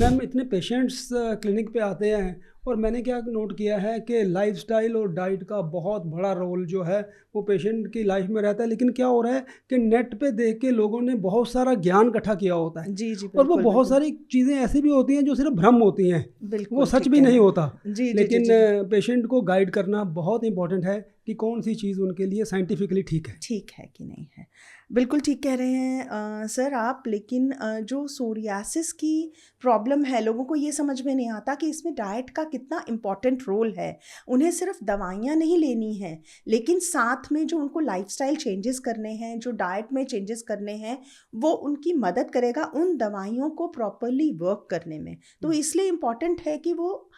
Ma'am इतने patients clinic पे आते हैं और मैंने क्या नोट किया है कि लाइफस्टाइल और डाइट का बहुत बड़ा रोल जो है वो पेशेंट की लाइफ में रहता है। लेकिन क्या हो रहा है कि नेट पे देख के लोगों ने बहुत सारा ज्ञान इकट्ठा किया होता है जी जी, और वो बिल्कुल बहुत बिल्कुल सारी चीज़ें ऐसी भी होती हैं जो सिर्फ भ्रम होती हैं, वो बिल्कुल सच ठीक भी कह रहे नहीं हैं। होता। जी जी जी लेकिन जी, पेशेंट को गाइड करना बहुत इंपॉर्टेंट है कि कौन सी चीज़ उनके लिए साइंटिफिकली ठीक है। ठीक है कि नहीं है। बिल्कुल ठीक कह रहे हैं सर आप। लेकिन जो सोरियासिस की प्रॉब्लम है, लोगों को ये समझ में नहीं आता कि इसमें डाइट का कितना इम्पॉर्टेंट रोल है। उन्हें सिर्फ दवाइयाँ नहीं लेनी हैं, लेकिन साथ में जो उनको लाइफस्टाइल चेंजेस करने हैं, जो डाइट में चेंजेस करने हैं, वो उनकी मदद करेगा उन दवाइयों को प्रॉपरली वर्क करने में। तो इसलिए इम्पॉर्टेंट है कि वो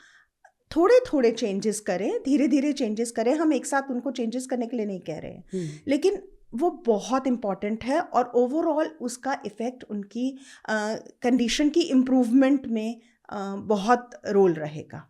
थोड़े थोड़े चेंजेस करें, धीरे धीरे चेंजेस करें। हम एक साथ उनको चेंजेस करने के लिए नहीं कह रहे हैं, लेकिन वो बहुत इम्पॉर्टेंट है और ओवरऑल उसका इफ़ेक्ट उनकी कंडीशन की इम्प्रूवमेंट में बहुत रोल रहेगा।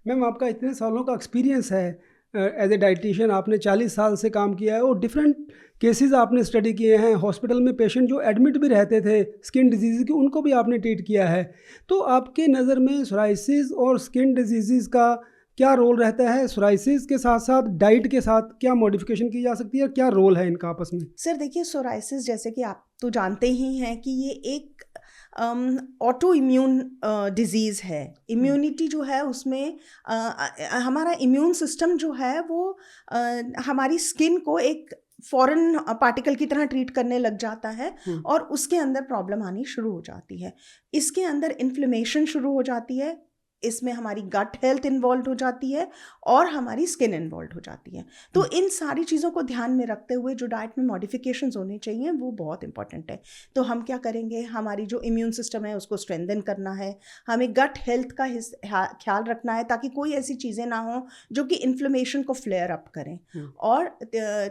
मैम आपका इतने सालों का एक्सपीरियंस है एज ए डाइटिशियन, आपने 40 साल से काम किया है और डिफरेंट केसेस आपने स्टडी किए हैं। हॉस्पिटल में पेशेंट जो एडमिट भी रहते थे स्किन डिजीज़ की, उनको भी आपने ट्रीट किया है। तो आपके नज़र में सोराइसिस और स्किन डिजीज़ का क्या रोल रहता है? सोराइसिस के साथ साथ डाइट के साथ क्या मॉडिफिकेशन की जा सकती है, क्या रोल है इनका आपस में? सर देखिए, सोराइसिस जैसे कि आप तो जानते ही हैं कि ये एक ऑटो इम्यून डिजीज़ है। इम्यूनिटी जो है उसमें हमारा इम्यून सिस्टम जो है वो हमारी स्किन को एक फॉरेन पार्टिकल की तरह ट्रीट करने लग जाता है और उसके अंदर प्रॉब्लम आनी शुरू हो जाती है। इसके अंदर इन्फ्लेमेशन शुरू हो जाती है, इसमें हमारी गट हेल्थ इन्वॉल्व हो जाती है और हमारी स्किन इन्वॉल्व हो जाती है। तो इन सारी चीज़ों को ध्यान में रखते हुए जो डाइट में मॉडिफिकेशंस होने चाहिए वो बहुत इंपॉर्टेंट है। तो हम क्या करेंगे, हमारी जो इम्यून सिस्टम है उसको स्ट्रेंथन करना है, हमें गट हेल्थ का ख्याल रखना है ताकि कोई ऐसी चीज़ें ना हो जो कि इन्फ्लेमेशन को फ्लेयर अप करें। और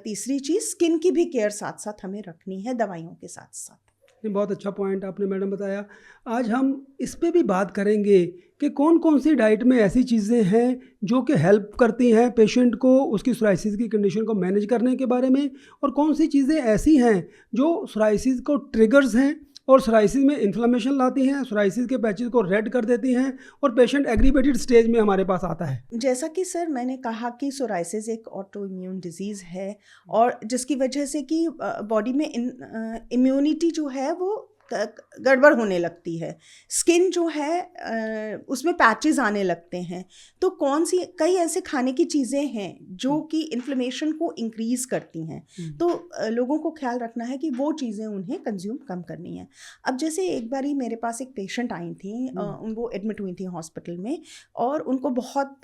तीसरी चीज़, स्किन की भी केयर साथ साथ हमें रखनी है दवाइयों के साथ साथ। ये बहुत अच्छा पॉइंट आपने मैडम बताया। आज हम इस पे भी बात करेंगे कि कौन कौन सी डाइट में ऐसी चीज़ें हैं जो कि हेल्प करती हैं पेशेंट को उसकी सोराइसिस की कंडीशन को मैनेज करने के बारे में, और कौन सी चीज़ें ऐसी हैं जो सोराइसिस को ट्रिगर्स हैं और सोराइसिस में इन्फ्लेमेशन लाती हैं, सोराइसिस के पैचेस को रेड कर देती हैं और पेशेंट एग्रीवेटेड स्टेज में हमारे पास आता है। जैसा कि सर मैंने कहा कि सोराइसिस एक ऑटो इम्यून डिजीज़ है और जिसकी वजह से कि बॉडी में इम्यूनिटी जो है वो गड़बड़ होने लगती है। स्किन जो है उसमें पैचेस आने लगते हैं। तो कई ऐसे खाने की चीज़ें हैं जो कि इन्फ्लेमेशन को इंक्रीज़ करती हैं। तो लोगों को ख्याल रखना है कि वो चीज़ें उन्हें कंज्यूम कम करनी है। अब जैसे एक बारी मेरे पास एक पेशेंट आई थी, वो एडमिट हुई थी हॉस्पिटल में और उनको बहुत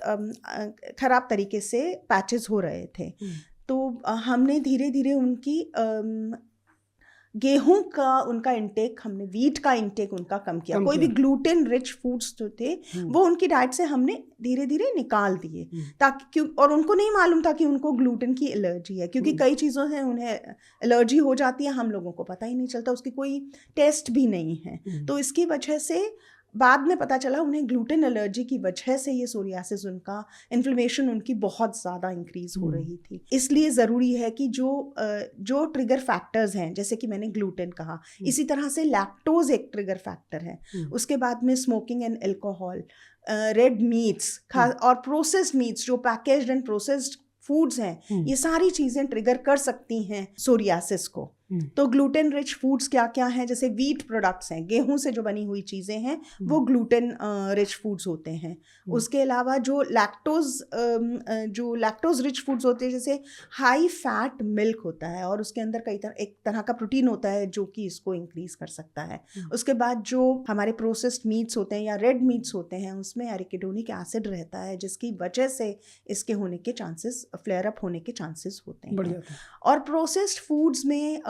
ख़राब तरीके से पैचेस हो रहे थे। तो हमने धीरे धीरे उनकी गेहूं का उनका इंटेक, हमने वीट का इंटेक उनका कम किया। कोई भी ग्लूटेन रिच फूड्स जो थे वो उनकी डाइट से हमने धीरे धीरे निकाल दिए, ताकि क्यों, और उनको नहीं मालूम था कि उनको ग्लूटेन की एलर्जी है, क्योंकि कई चीज़ों से उन्हें एलर्जी हो जाती है, हम लोगों को पता ही नहीं चलता, उसकी कोई टेस्ट भी नहीं है। तो इसकी वजह से बाद में पता चला उन्हें ग्लूटेन एलर्जी की वजह से ये सोरियासिस, उनका इन्फ्लेमेशन उनकी बहुत ज़्यादा इंक्रीज हो रही थी। इसलिए ज़रूरी है कि जो ट्रिगर फैक्टर्स हैं, जैसे कि मैंने ग्लूटेन कहा, इसी तरह से लैक्टोज एक ट्रिगर फैक्टर है। उसके बाद में smoking and alcohol, red meets और प्रोसेस्ड मीट्स, जो पैकेज्ड एंड प्रोसेस्ड फूड्स हैं, ये सारी चीज़ें ट्रिगर कर सकती हैं सोरियासिस को। तो ग्लूटेन रिच फूड्स क्या क्या हैं, जैसे वीट प्रोडक्ट्स हैं, गेहूं से जो बनी हुई चीज़ें हैं वो ग्लूटेन रिच फूड्स होते हैं। उसके अलावा जो लैक्टोज रिच फूड्स होते हैं, जैसे हाई फैट मिल्क होता है और उसके अंदर एक तरह का प्रोटीन होता है जो कि इसको इंक्रीज कर सकता है। उसके बाद जो हमारे प्रोसेस्ड मीट्स होते हैं या रेड मीट्स होते हैं, उसमें एरिकिडोनिक एसिड रहता है, जिसकी वजह से इसके होने के चांसेस, फ्लेयर अप होने के चांसेस होते हैं। और प्रोसेस्ड फूड्स में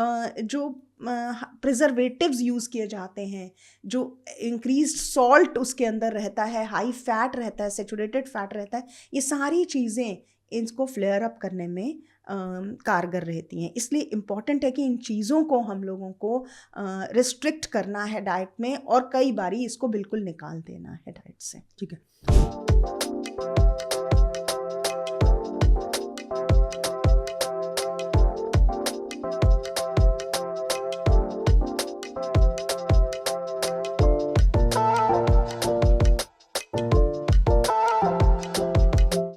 जो प्रिजर्वेटिव्स यूज़ किए जाते हैं, जो इंक्रीज्ड सॉल्ट उसके अंदर रहता है, हाई फैट रहता है, सेचुरेटेड फैट रहता है, ये सारी चीज़ें इनको फ्लेयर अप करने में कारगर रहती हैं। इसलिए इम्पॉर्टेंट है कि इन चीज़ों को हम लोगों को रिस्ट्रिक्ट करना है डाइट में, और कई बारी इसको बिल्कुल निकाल देना है डाइट से। ठीक है।